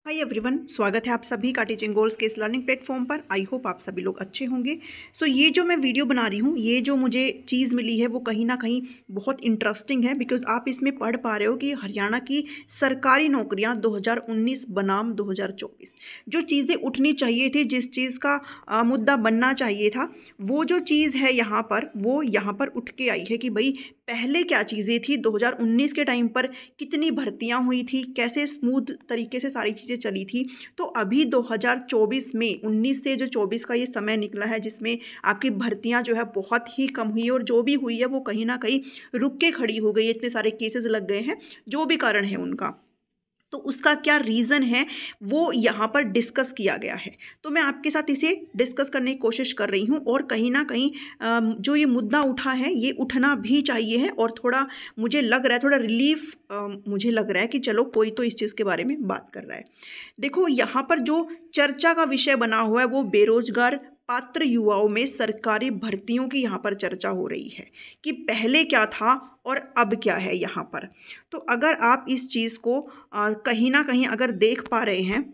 Hi everyone, स्वागत है आप सभी का टीचिंग गोल्स के इस लर्निंग प्लेटफॉर्म पर। आई होप आप सभी लोग अच्छे होंगे। ये जो मैं वीडियो बना रही हूँ, ये जो मुझे चीज़ मिली है वो कहीं ना कहीं बहुत इंटरेस्टिंग है, बिकॉज आप इसमें पढ़ पा रहे हो कि हरियाणा की सरकारी नौकरियाँ 2019 बनाम 2024 जो चीज़ें उठनी चाहिए थी, जिस चीज़ का मुद्दा बनना चाहिए था, वो जो चीज़ है यहाँ पर, वो यहाँ पर उठ के आई है कि भाई पहले क्या चीज़ें थी 2019 के टाइम पर, कितनी भर्तियां हुई थी, कैसे स्मूथ तरीके से सारी चीज़ें चली थी। तो अभी 2024 में 19 से जो 24 का ये समय निकला है, जिसमें आपकी भर्तियां जो है बहुत ही कम हुई है, और जो भी हुई है वो कहीं ना कहीं रुक के खड़ी हो गई है। इतने सारे केसेस लग गए हैं, जो भी कारण है उनका, तो उसका क्या रीज़न है वो यहाँ पर डिस्कस किया गया है। तो मैं आपके साथ इसे डिस्कस करने की कोशिश कर रही हूँ, और कहीं ना कहीं जो ये मुद्दा उठा है ये उठना भी चाहिए है, और थोड़ा मुझे लग रहा है, थोड़ा रिलीफ मुझे लग रहा है कि चलो कोई तो इस चीज़ के बारे में बात कर रहा है। देखो, यहाँ पर जो चर्चा का विषय बना हुआ है वो बेरोजगार पात्र युवाओं में सरकारी भर्तियों की यहाँ पर चर्चा हो रही है कि पहले क्या था और अब क्या है यहाँ पर। तो अगर आप इस चीज़ को कहीं ना कहीं अगर देख पा रहे हैं,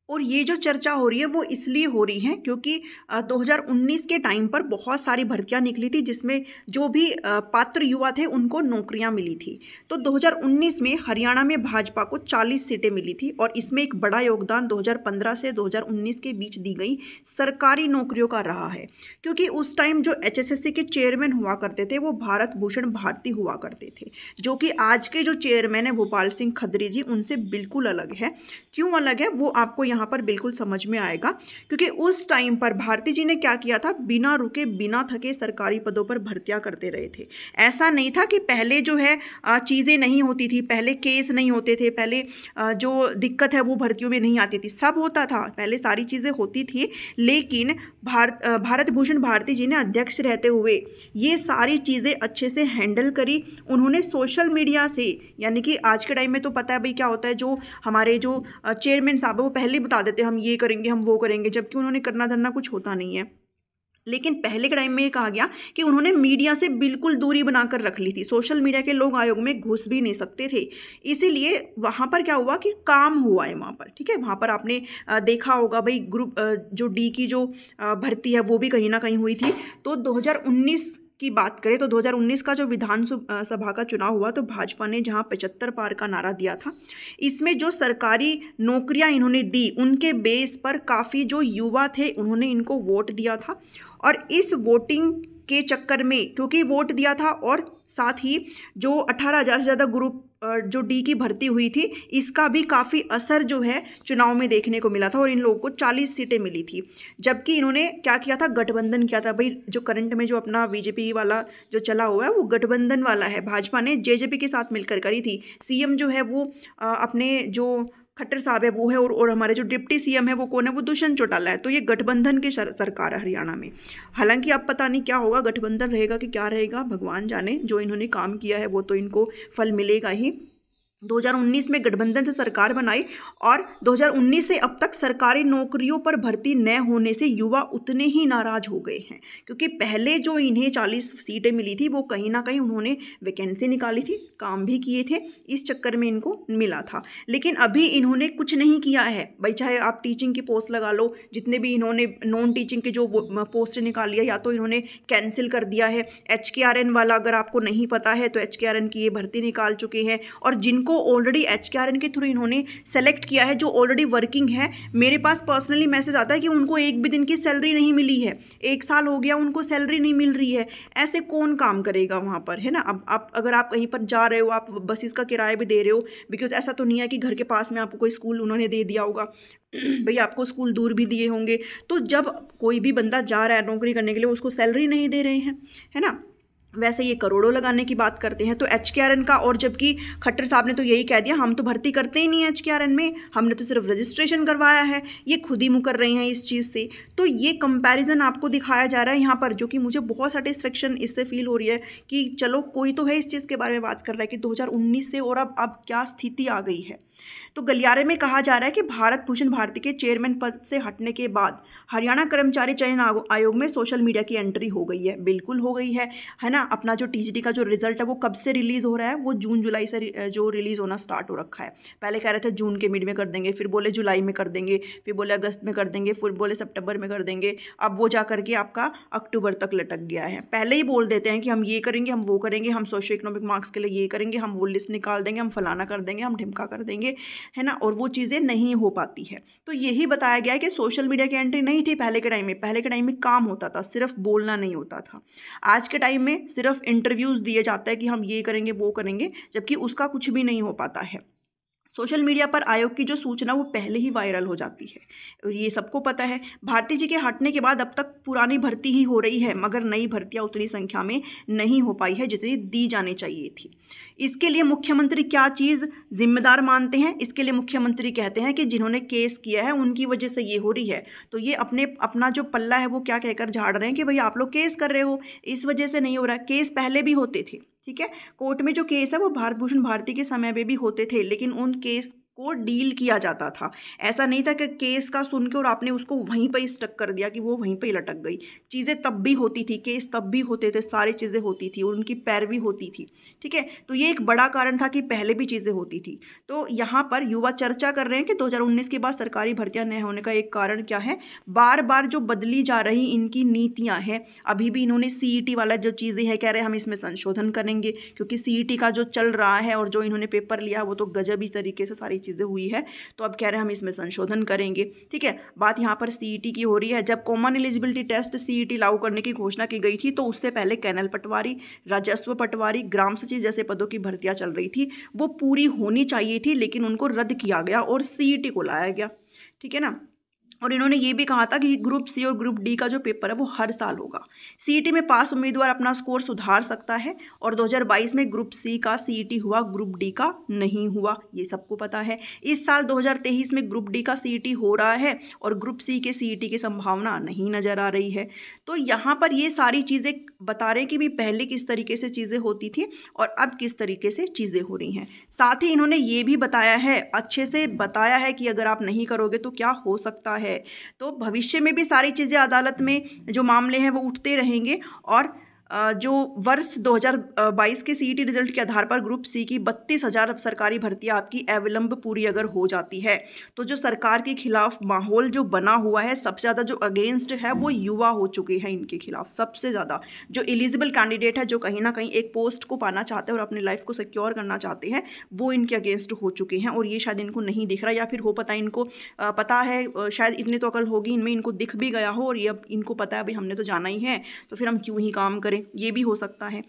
और ये जो चर्चा हो रही है वो इसलिए हो रही है क्योंकि 2019 के टाइम पर बहुत सारी भर्तियां निकली थी, जिसमें जो भी पात्र युवा थे उनको नौकरियां मिली थी। तो 2019 में हरियाणा में भाजपा को 40 सीटें मिली थी, और इसमें एक बड़ा योगदान 2015 से 2019 के बीच दी गई सरकारी नौकरियों का रहा है, क्योंकि उस टाइम जो HSSC के चेयरमैन हुआ करते थे वो भारत भूषण भारती हुआ करते थे, जो कि आज के जो चेयरमैन है भोपाल सिंह खत्री जी, उनसे बिल्कुल अलग है। क्यों अलग है वो आपको यहाँ पर बिल्कुल समझ में आएगा, क्योंकि उस टाइम पर भारती जी ने क्या किया था, बिना रुके बिना थके सरकारी पदों पर भर्तियां करते रहे थे। ऐसा नहीं था कि पहले जो है चीज़ें नहीं होती थी, पहले केस नहीं होते थे, पहले जो दिक्कत है वो भर्तियों में नहीं आती थी, सब होता था, पहले सारी चीज़ें होती थी। लेकिन भारत भूषण भारती जी ने अध्यक्ष रहते हुए ये सारी चीज़ें अच्छे से हैंडल करी। उन्होंने सोशल मीडिया से, यानी कि आज के टाइम में तो पता है भाई क्या होता है, जो हमारे जो चेयरमैन साहब है वो पहले ही बता देते हैं हम ये करेंगे हम वो करेंगे, जबकि उन्होंने करना धरना कुछ होता नहीं है। लेकिन पहले के टाइम में ये कहा गया कि उन्होंने मीडिया से बिल्कुल दूरी बनाकर रख ली थी, सोशल मीडिया के लोग आयोग में घुस भी नहीं सकते थे। इसीलिए वहाँ पर क्या हुआ कि काम हुआ है वहाँ पर, ठीक है। वहाँ पर आपने देखा होगा भाई, ग्रुप जो डी की जो भर्ती है वो भी कहीं ना कहीं हुई थी। तो 2019 की बात करें तो 2019 का जो विधान सभा का चुनाव हुआ, तो भाजपा ने जहां 75 पार का नारा दिया था, इसमें जो सरकारी नौकरियां इन्होंने दी उनके बेस पर काफ़ी जो युवा थे उन्होंने इनको वोट दिया था। और इस वोटिंग के चक्कर में, क्योंकि वोट दिया था, और साथ ही जो 18,000 से ज़्यादा ग्रुप जो डी की भर्ती हुई थी, इसका भी काफ़ी असर जो है चुनाव में देखने को मिला था, और इन लोगों को 40 सीटें मिली थी। जबकि इन्होंने क्या किया था, गठबंधन किया था। भाई जो करंट में जो अपना बीजेपी वाला जो चला हुआ है वो गठबंधन वाला है, भाजपा ने जेजेपी के साथ मिलकर करी थी। सीएम जो है वो अपने जो खट्टर साहब है वो है, और हमारे जो डिप्टी सीएम है वो कौन है, वो दुष्यंत चौटाला है। तो ये गठबंधन की सरकार है हरियाणा में। हालांकि अब पता नहीं क्या होगा, गठबंधन रहेगा कि क्या रहेगा, भगवान जाने। जो इन्होंने काम किया है वो तो इनको फल मिलेगा ही। 2019 में गठबंधन से सरकार बनाई, और 2019 से अब तक सरकारी नौकरियों पर भर्ती न होने से युवा उतने ही नाराज हो गए हैं, क्योंकि पहले जो इन्हें 40 सीटें मिली थी वो कहीं ना कहीं उन्होंने वैकेंसी निकाली थी, काम भी किए थे, इस चक्कर में इनको मिला था। लेकिन अभी इन्होंने कुछ नहीं किया है भाई, चाहे आप टीचिंग की पोस्ट लगा लो, जितने भी इन्होंने नॉन टीचिंग की जो पोस्ट निकाली है, या तो इन्होंने कैंसिल कर दिया है। HKRN वाला अगर आपको नहीं पता है तो HKRN की ये भर्ती निकाल चुके हैं, और जिनको ऑलरेडी HKRN के थ्रू इन्होंने सेलेक्ट किया है, जो ऑलरेडी वर्किंग है, मेरे पास पर्सनली मैसेज आता है कि उनको एक भी दिन की सैलरी नहीं मिली है, 1 साल हो गया उनको सैलरी नहीं मिल रही है। ऐसे कौन काम करेगा वहाँ पर, है ना। अब आप अगर आप कहीं पर जा रहे हो, आप बसेस का किराया भी दे रहे हो, बिकॉज ऐसा तो नहीं है कि घर के पास में आपको कोई स्कूल उन्होंने दे दिया होगा भाई, आपको स्कूल दूर भी दिए होंगे। तो जब कोई भी बंदा जा रहा है नौकरी करने के लिए, उसको सैलरी नहीं दे रहे हैं, है ना। वैसे ये करोड़ों लगाने की बात करते हैं तो HKRN का, और जबकि खट्टर साहब ने तो यही कह दिया हम तो भर्ती करते ही नहीं है HKRN में, हमने तो सिर्फ रजिस्ट्रेशन करवाया है, ये खुद ही मुकर रहे हैं इस चीज़ से। तो ये कंपैरिजन आपको दिखाया जा रहा है यहाँ पर, जो कि मुझे बहुत सेटिस्फेक्शन इससे फील हो रही है कि चलो कोई तो है इस चीज़ के बारे में बात कर रहा है कि 2019 से और अब क्या स्थिति आ गई है। तो गलियारे में कहा जा रहा है कि भारत भूषण भारती के चेयरमैन पद से हटने के बाद हरियाणा कर्मचारी चयन आयोग में सोशल मीडिया की एंट्री हो गई है। बिल्कुल हो गई है ना। अपना जो टीजीटी का जो रिजल्ट है वो कब से रिलीज़ हो रहा है, वो जून जुलाई से जो रिलीज़ होना स्टार्ट हो रखा है। पहले कह रहे थे जून के मिड में कर देंगे, फिर बोले जुलाई में कर देंगे, फिर बोले अगस्त में कर देंगे, फिर बोले सितंबर में कर देंगे। अब वो जा करके आपका अक्टूबर तक लटक गया है। पहले ही बोल देते हैं कि हम ये करेंगे, हम वो करेंगे, हम सोशो इकोनॉमिक मार्क्स के लिए ये करेंगे, हम वो लिस्ट निकाल देंगे, हम फलाना कर देंगे, हम ढिमका कर देंगे, है ना, और वो चीज़ें नहीं हो पाती है। तो यही बताया गया है कि सोशल मीडिया की एंट्री नहीं थी पहले के टाइम में। पहले के टाइम में काम होता था, सिर्फ बोलना नहीं होता था। आज के टाइम में सिर्फ इंटरव्यूज़ दिए जाते हैं कि हम ये करेंगे वो करेंगे, जबकि उसका कुछ भी नहीं हो पाता है। सोशल मीडिया पर आयोग की जो सूचना वो पहले ही वायरल हो जाती है, और ये सबको पता है। भारती जी के हटने के बाद अब तक पुरानी भर्ती ही हो रही है, मगर नई भर्तियां उतनी संख्या में नहीं हो पाई है जितनी दी जानी चाहिए थी। इसके लिए मुख्यमंत्री क्या चीज़ जिम्मेदार मानते हैं? इसके लिए मुख्यमंत्री कहते हैं कि जिन्होंने केस किया है उनकी वजह से ये हो रही है। तो ये अपना जो पल्ला है वो क्या कहकर झाड़ रहे हैं कि भाई आप लोग केस कर रहे हो, इस वजह से नहीं हो रहा है। केस पहले भी होते थे, ठीक है। कोर्ट में जो केस है वो भारत भूषण भारती के समय में भी होते थे, लेकिन उन केस को डील किया जाता था। ऐसा नहीं था कि केस का सुन के और आपने उसको वहीं पर स्टक कर दिया कि वो वहीं पर ही लटक गई। चीज़ें तब भी होती थी, केस तब भी होते थे, सारी चीज़ें होती थी और उनकी पैरवी होती थी, ठीक है। तो ये एक बड़ा कारण था कि पहले भी चीज़ें होती थी। तो यहाँ पर युवा चर्चा कर रहे हैं कि 2019 के बाद सरकारी भर्तियां न होने का एक कारण क्या है। बार बार जो बदली जा रही इनकी नीतियाँ हैं। अभी भी इन्होंने CET वाला जो चीज़ें हैं, कह रहे हैं हम इसमें संशोधन करेंगे, क्योंकि CET का जो चल रहा है और जो इन्होंने पेपर लिया वो तो गजब ही तरीके से सारी चीज़ें हुई है। तो अब कह रहे हैं हम इसमें संशोधन करेंगे, ठीक है। बात यहाँ पर CET की हो रही है। जब कॉमन एलिजिबिलिटी टेस्ट CET लागू करने की घोषणा की गई थी तो उससे पहले कैनल पटवारी, राजस्व पटवारी, ग्राम सचिव जैसे पदों की भर्तियां चल रही थी, वो पूरी होनी चाहिए थी, लेकिन उनको रद्द किया गया और CET को लाया गया, ठीक है ना। और इन्होंने ये भी कहा था कि ग्रुप C और ग्रुप D का जो पेपर है वो हर साल होगा। CET में पास उम्मीदवार अपना स्कोर सुधार सकता है, और 2022 में ग्रुप C का CET हुआ, ग्रुप D का नहीं हुआ, ये सबको पता है। इस साल 2023 में ग्रुप D का CET हो रहा है और ग्रुप C के CET की संभावना नहीं नज़र आ रही है। तो यहाँ पर ये सारी चीज़ें बता रहे हैं कि भी पहले किस तरीके से चीज़ें होती थी और अब किस तरीके से चीज़ें हो रही हैं। साथ ही इन्होंने ये भी बताया है, अच्छे से बताया है कि अगर आप नहीं करोगे तो क्या हो सकता है। तो भविष्य में भी सारी चीज़ें अदालत में जो मामले हैं वो उठते रहेंगे, और जो वर्ष 2022 के CET रिजल्ट के आधार पर ग्रुप C की 32,000 सरकारी भर्तियां आपकी अविलंब पूरी अगर हो जाती है, तो जो सरकार के खिलाफ माहौल जो बना हुआ है, सबसे ज़्यादा जो अगेंस्ट है वो युवा हो चुके हैं इनके खिलाफ। सबसे ज़्यादा जो एलिजिबल कैंडिडेट है, जो कहीं ना कहीं एक पोस्ट को पाना चाहते हैं और अपनी लाइफ को सिक्योर करना चाहते हैं, वो इनके अगेंस्ट हो चुके हैं। और ये शायद इनको नहीं दिख रहा, या फिर हो पता इनको पता है, शायद इतनी तो अकल होगी इनमें, इनको दिख भी गया हो और ये अब इनको पता है भाई हमने तो जाना ही है, तो फिर हम क्यों ही काम करें, ये भी हो सकता है,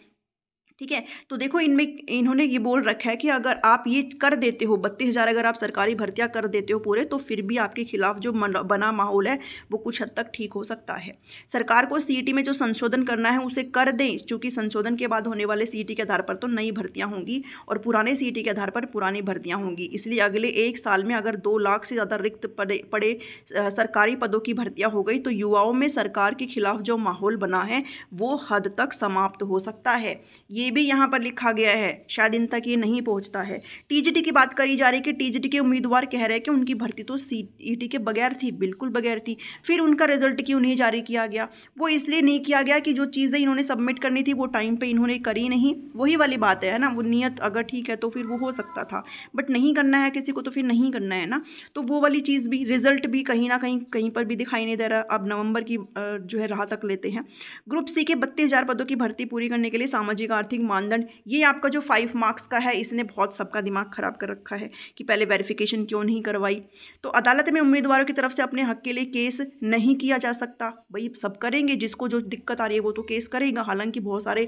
ठीक है। तो देखो इनमें इन्होंने ये बोल रखा है कि अगर आप ये कर देते हो 32,000 अगर आप सरकारी भर्तियां कर देते हो पूरे, तो फिर भी आपके खिलाफ जो बना माहौल है वो कुछ हद तक ठीक हो सकता है। सरकार को CET में जो संशोधन करना है उसे कर दें, क्योंकि संशोधन के बाद होने वाले CET के आधार पर तो नई भर्तियां होंगी और पुराने CET के आधार पर पुरानी भर्तियां होंगी। इसलिए अगले 1 साल में अगर 2 लाख से ज़्यादा रिक्त पड़े सरकारी पदों की भर्तियां हो गई, तो युवाओं में सरकार के खिलाफ जो माहौल बना है वो हद तक समाप्त हो सकता है। ये भी यहाँ पर लिखा गया है, शायद इन तक ये नहीं पहुँचता है। TGT की बात करी जा रही है कि TGT के उम्मीदवार कह रहे हैं कि उनकी भर्ती तो CET के बगैर थी, बिल्कुल बगैर थी। फिर उनका रिजल्ट क्यों नहीं जारी किया गया? वो इसलिए नहीं किया गया कि जो चीज़ें इन्होंने सबमिट करनी थी वो टाइम पे इन्होंने करी नहीं। वही वाली बात है ना, वो नियत अगर ठीक है तो फिर वो हो सकता था, बट नहीं करना है किसी को तो फिर नहीं करना है ना। तो वो वाली चीज़ भी, रिजल्ट भी कहीं ना कहीं पर भी दिखाई नहीं दे रहा। अब नवंबर की जो है राह तक लेते हैं। ग्रुप C के 32,000 पदों की भर्ती पूरी करने के लिए सामाजिक आर्थिक मानदंड, ये आपका जो 5 मार्क्स का है, इसने बहुत सबका दिमाग खराब कर रखा है कि पहले वेरिफिकेशन क्यों नहीं करवाई। तो अदालत में उम्मीदवारों की तरफ से अपने हक के लिए केस नहीं किया जा सकता। भाई सब करेंगे, जिसको जो दिक्कत आ रही है वो तो केस करेगा। हालांकि बहुत सारे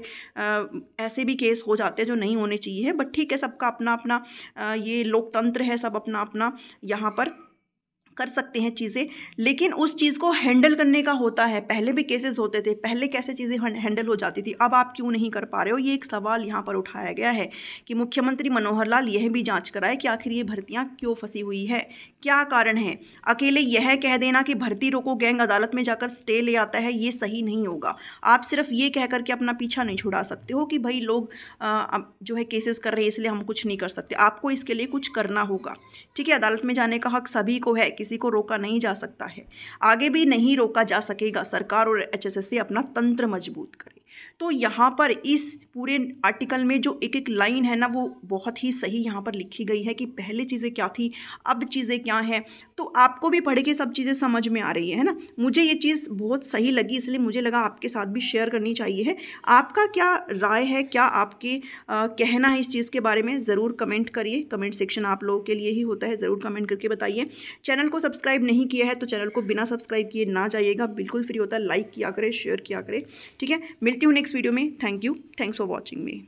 ऐसे भी केस हो जाते हैं जो नहीं होने चाहिए, बट ठीक है, सबका अपना अपना ये लोकतंत्र है, सब अपना अपना यहाँ पर कर सकते हैं चीज़ें, लेकिन उस चीज़ को हैंडल करने का होता है। पहले भी केसेस होते थे, पहले कैसे चीज़ें हैंडल हो जाती थी, अब आप क्यों नहीं कर पा रहे हो? ये एक सवाल यहाँ पर उठाया गया है कि मुख्यमंत्री मनोहर लाल यह भी जांच कराए कि आखिर ये भर्तियाँ क्यों फंसी हुई है, क्या कारण है। अकेले यह कह देना कि भर्ती रोको गैंग अदालत में जाकर स्टे ले आता है, ये सही नहीं होगा। आप सिर्फ ये कह करके अपना पीछा नहीं छुड़ा सकते हो कि भाई लोग जो है केसेस कर रहे हैं इसलिए हम कुछ नहीं कर सकते। आपको इसके लिए कुछ करना होगा, ठीक है। अदालत में जाने का हक सभी को है, किसी को रोका नहीं जा सकता है, आगे भी नहीं रोका जा सकेगा। सरकार और HSSC अपना तंत्र मजबूत करे। तो यहाँ पर इस पूरे आर्टिकल में जो एक एक लाइन है ना, वो बहुत ही सही यहाँ पर लिखी गई है कि पहले चीज़ें क्या थी, अब चीज़ें क्या हैं। तो आपको भी पढ़ के सब चीज़ें समझ में आ रही है ना। मुझे ये चीज़ बहुत सही लगी, इसलिए मुझे लगा आपके साथ भी शेयर करनी चाहिए है। आपका क्या राय है, क्या आपके कहना है इस चीज़ के बारे में, ज़रूर कमेंट करिए। कमेंट सेक्शन आप लोगों के लिए ही होता है, ज़रूर कमेंट करके बताइए। चैनल को सब्सक्राइब नहीं किया है तो चैनल को बिना सब्सक्राइब किए ना जाइएगा, बिल्कुल फ्री होता है। लाइक किया करें, शेयर किया करें, ठीक है। मिलती हूँ नेक्स्ट वीडियो में। Thank you, thanks for watching me.